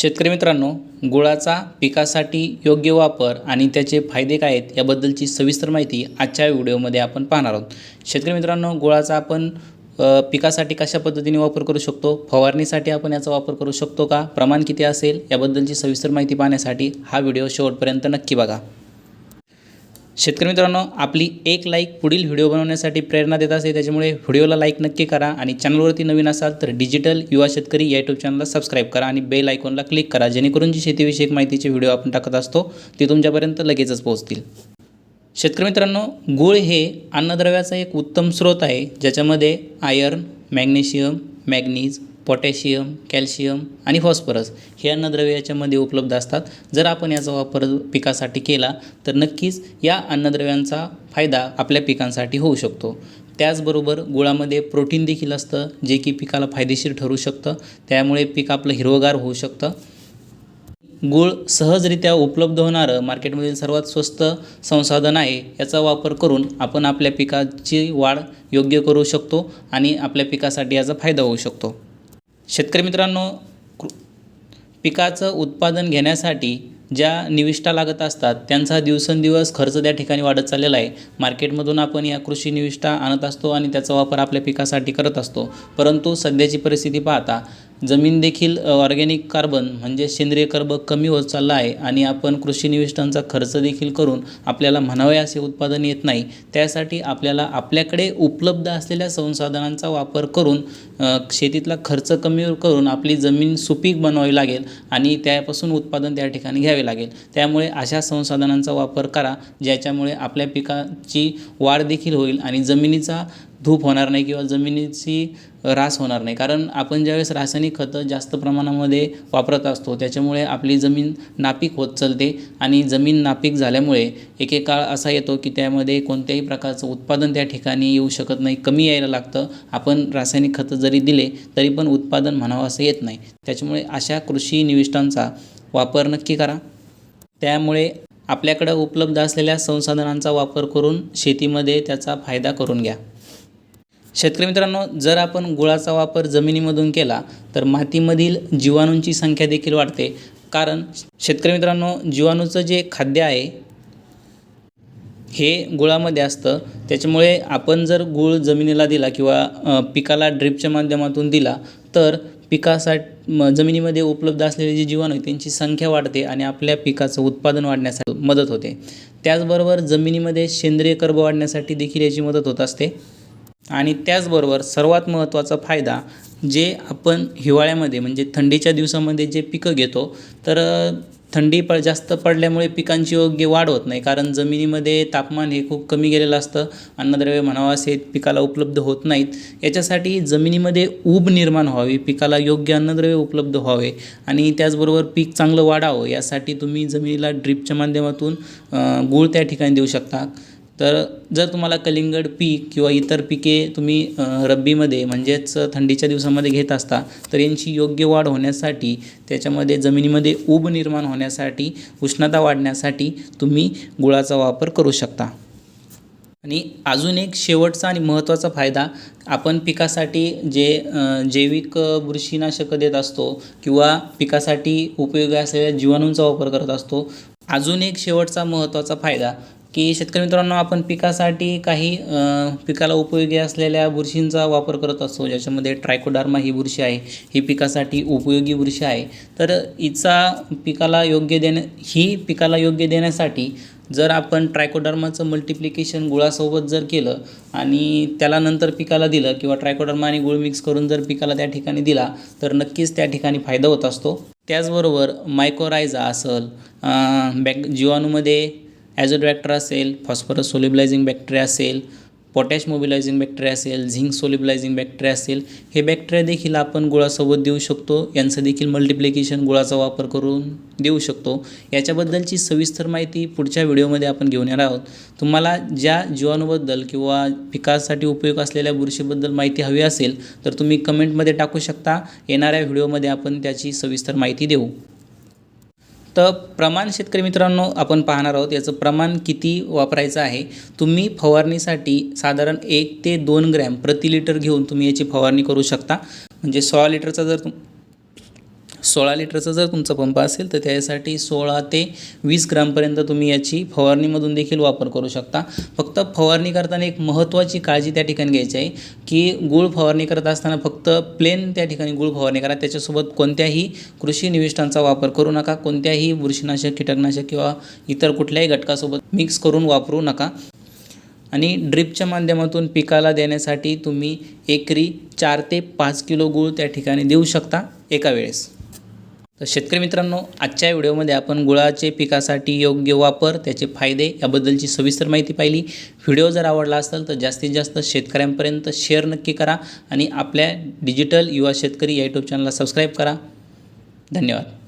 शेतकरी मित्रांनो, गुळाचा पिकासाठी योग्य वापर आणि त्याचे फायदे काय आहेत याबद्दलची सविस्तर माहिती आजच्या व्हिडिओमध्ये आपण पाहणार आहोत। शेतकरी मित्रांनो, गुळाचा आपण पिकासाठी कशा पद्धतीने वापर करू शकतो, फवारणीसाठी आपण याचा वापर करू शकतो का, प्रमाण किती असेल याबद्दलची सविस्तर माहिती पाहण्यासाठी हा व्हिडिओ शेवटपर्यंत नक्की बघा। शेतकरी मित्रांनो, आपली एक लाईक पुढील व्हिडिओ बनवण्यासाठी प्रेरणा देत असते, त्याच्यामुळे व्हिडिओला लाईक नक्की करा आणि चॅनलवरती नवीन असाल तर डिजिटल युवा शेतकरी या यूट्यूब चॅनलला सबस्क्राईब करा आणि बेल आयकॉनला क्लिक करा, जेणेकरून जी शेतीविषयक माहितीचे व्हिडिओ आपण टाकत असतो ते तुमच्यापर्यंत लगेचच पोहोचतील। शेतकरी मित्रांनो, गूळ हे अन्नद्रव्याचा एक उत्तम स्रोत आहे, ज्याच्यामध्ये iron, magnesium, manganese, potassium, calcium आणि फॉस्फरस हे अन्नद्रव्य याच्यामध्ये उपलब्ध असतात। जर आपण याचा वापर पिकासाठी केला तर नक्कीच या अन्नद्रव्यांचा फायदा आपल्या पिकांसाठी होऊ शकतो। त्याचबरोबर गुळामध्ये प्रोटीन देखील असतं, जे की पिकाला फायदेशीर ठरू शकतं, त्यामुळे पीक आपलं हिरवगार होऊ शकतं। गूळ सहजरित्या उपलब्ध होणारं मार्केटमधील सर्वात स्वस्त संसाधन आहे। याचा वापर करून आपण आपल्या पिकाची वाढ योग्य करू शकतो आणि आपल्या पिकासाठी याचा फायदा होऊ शकतो। शेतकरी मित्रांनो, पिकाचं उत्पादन घेण्यासाठी ज्या निविष्ठा लागत असतात त्यांचा दिवसेंदिवस खर्च त्या ठिकाणी वाढत चाललेला आहे। मार्केटमधून आपण या कृषी निविष्ठा आणत असतो आणि त्याचा वापर आपल्या पिकासाठी करत असतो, परंतु सध्याची परिस्थिती पाहता जमीन देखील ऑर्गॅनिक कार्बन म्हणजे सेंद्रिय कर्ब कमी होत चालला आहे आणि आपण कृषी निविष्ठांचा खर्च देखील करून आपल्याला म्हणावे असे उत्पादन येत नाही। त्यासाठी आपल्याला आपल्याकडे उपलब्ध असलेल्या संसाधनांचा वापर करून शेतीतला खर्च कमी करून आपली जमीन सुपीक बनवावी लागेल आणि त्यापासून उत्पादन त्या ठिकाणी घ्यावे लागेल। त्यामुळे अशा संसाधनांचा वापर करा, ज्याच्यामुळे आपल्या पिकाची वाढ देखील होईल आणि जमिनीचा धूप होणार नाही किंवा जमिनीची ऱ्हास होणार नाही। कारण आपण ज्यावेळेस रासायनिक खतं जास्त प्रमाणामध्ये वापरत असतो त्याच्यामुळे आपली जमीन नापीक होत चालते आणि जमीन नापीक झाल्यामुळे एक काळ असा येतो की त्यामध्ये कोणत्याही प्रकारचं उत्पादन त्या ठिकाणी येऊ शकत नाही, कमी यायला लागतं। आपण रासायनिक खतं जरी दिले तरी पण उत्पादन म्हणावं असं येत नाही। त्याच्यामुळे अशा कृषी निविष्ठांचा वापर नक्की करा। त्यामुळे आपल्याकडे उपलब्ध असलेल्या संसाधनांचा वापर करून शेतीमध्ये त्याचा फायदा करून घ्या। शेतकरी मित्रांनो, जर आपण गुळाचा वापर जमिनीमधून केला तर मातीमधील जीवाणूंची संख्या देखील वाढते। कारण शेतकरी मित्रांनो, जीवाणूचं जे खाद्य आहे हे गुळामध्ये असतं, त्याच्यामुळे आपण जर गूळ जमिनीला दिला किंवा पिकाला ड्रिपच्या माध्यमातून दिला तर पिकासाठी जमिनीमध्ये उपलब्ध असलेले जे जीवाणू आहेत त्यांची संख्या वाढते आणि आपल्या पिकाचं उत्पादन वाढण्यासाठी मदत होते। त्याचबरोबर जमिनीमध्ये सेंद्रिय कर्ब वाढण्यासाठी देखील याची मदत होत असते। आणि त्याचबरोबर सर्वात महत्त्वाचा फायदा, जे आपण हिवाळ्यामध्ये म्हणजे थंडीच्या दिवसामध्ये जे पिकं घेतो तर थंडी जास्त पडल्यामुळे पिकांची योग्य वाढ होत नाही, कारण जमिनीमध्ये तापमान हे खूप कमी गेलेलं असतं, अन्नद्रव्य म्हणावं असे पिकाला उपलब्ध होत नाहीत। याच्यासाठी जमिनीमध्ये ऊब निर्माण व्हावी, पिकाला योग्य अन्नद्रव्य उपलब्ध व्हावे आणि त्याचबरोबर पीक चांगलं वाढावं यासाठी तुम्ही जमिनीला ड्रिपच्या माध्यमातून गूळ त्या ठिकाणी देऊ शकता। तर जर तुम्हाला कलिंगड पीक किंवा इतर पिके तुम्ही रब्बीमध्ये म्हणजेच थंडीच्या दिवसामध्ये घेत असता तर यांची योग्य वाढ होण्यासाठी, त्याच्यामध्ये जमिनीमध्ये ऊब निर्माण होण्यासाठी, उष्णता वाढण्यासाठी तुम्ही गुळाचा वापर करू शकता। आणि अजून एक शेवटचा आणि महत्त्वाचा फायदा, आपण पिकासाठी जे जैविक बुरशीनाशक देत असतो किंवा पिकासाठी उपयोगी असलेल्या जीवाणूंचा वापर करत असतो। अजून एक शेवटचा महत्त्वाचा फायदा की शेतकरी मित्रांनो, आपण पिकासाठी काही पिकाला उपयोगी असलेल्या बुरशींचा वापर करत असतो, ज्याच्यामध्ये ट्रायकोडर्मा ही बुरशी आहे, ही पिकासाठी उपयोगी बुरशी आहे। तर पिकाला योग्य देण्यासाठी जर आपण ट्रायकोडर्माचं मल्टिप्लिकेशन गुळासोबत जर केलं आणि त्याला नंतर पिकाला दिलं किंवा ट्रायकोडर्मा आणि गुळ मिक्स करून जर पिकाला त्या ठिकाणी दिला तर नक्कीच त्या ठिकाणी फायदा होत असतो। त्याचबरोबर मायकोरायझा असेल, जीवाणूमध्ये ॲझोबॅक्टर असेल, फॉस्फरस सोल्युबलायझिंग बॅक्टेरिया असेल, पोटॅश मोबिलायझिंग बॅक्टेरिया असेल, झिंक सोल्युबलायझिंग बॅक्टेरिया असेल, हे बॅक्टेरिया देखील आपण गुळासोबत देऊ शकतो। यांचं देखील मल्टिप्लिकेशन गुळाचा वापर करून देऊ शकतो। याच्याबद्दलची सविस्तर माहिती पुढच्या व्हिडिओमध्ये आपण घेऊन येणार आहोत। तुम्हाला ज्या जीवाणूबद्दल किंवा पिकासाठी उपयोग असलेल्या बुरशीबद्दल माहिती हवी असेल तर तुम्ही कमेंटमध्ये टाकू शकता, येणाऱ्या व्हिडिओमध्ये आपण त्याची सविस्तर माहिती देऊ। तर प्रमाण शेतकरी मित्रांनो आपण पाहणार आहोत, याचं प्रमाण किती वापरायचं आहे। तुम्ही फवारणीसाठी साधारण 1 ते 2 ग्रॅम प्रति लिटर घेऊन तुम्ही याची फवारणी करू शकता। म्हणजे 100 लिटरचा जर 16 लिटरचा जर तुमचा पंप असेल तर त्यासाठी 16 ते 20 ग्रामपर्यंत तुम्ही याची फवारणीमधून देखील वापर करू शकता. फक्त फवारणी करताना एक महत्त्वाची काळजी त्या ठिकाणी घ्यायची आहे की गूळ फवारणी करत असताना फक्त प्लेन त्या ठिकाणी गूळ फवारणी करा. त्याच्यासोबत कोणत्याही कृषी निविष्ठांचा वापर करू नका. कोणत्याही बुरशीनाशक, कीटकनाशक किंवा इतर कुठल्याही घटकासोबत मिक्स करून वापरू नका. आणि ड्रिपच्या माध्यमातून पिकाला देण्यासाठी तुम्ही एकरी 4 ते 5 किलो गूळ त्या ठिकाणी देऊ शकता एका वेळेस. तर शेतकरी मित्रांनो, आजच्या व्हिडिओमध्ये आपण गुळाचे पिकासाठी योग्य वापर, त्याचे फायदे याबद्दलची सविस्तर माहिती पाहिली. व्हिडिओ जर आवडला असेल तर जास्तीत जास्त शेतकऱ्यांपर्यंत शेअर नक्की करा आणि आपल्या डिजिटल युवा शेतकरी या यूट्यूब चॅनलला सबस्क्राईब करा. धन्यवाद.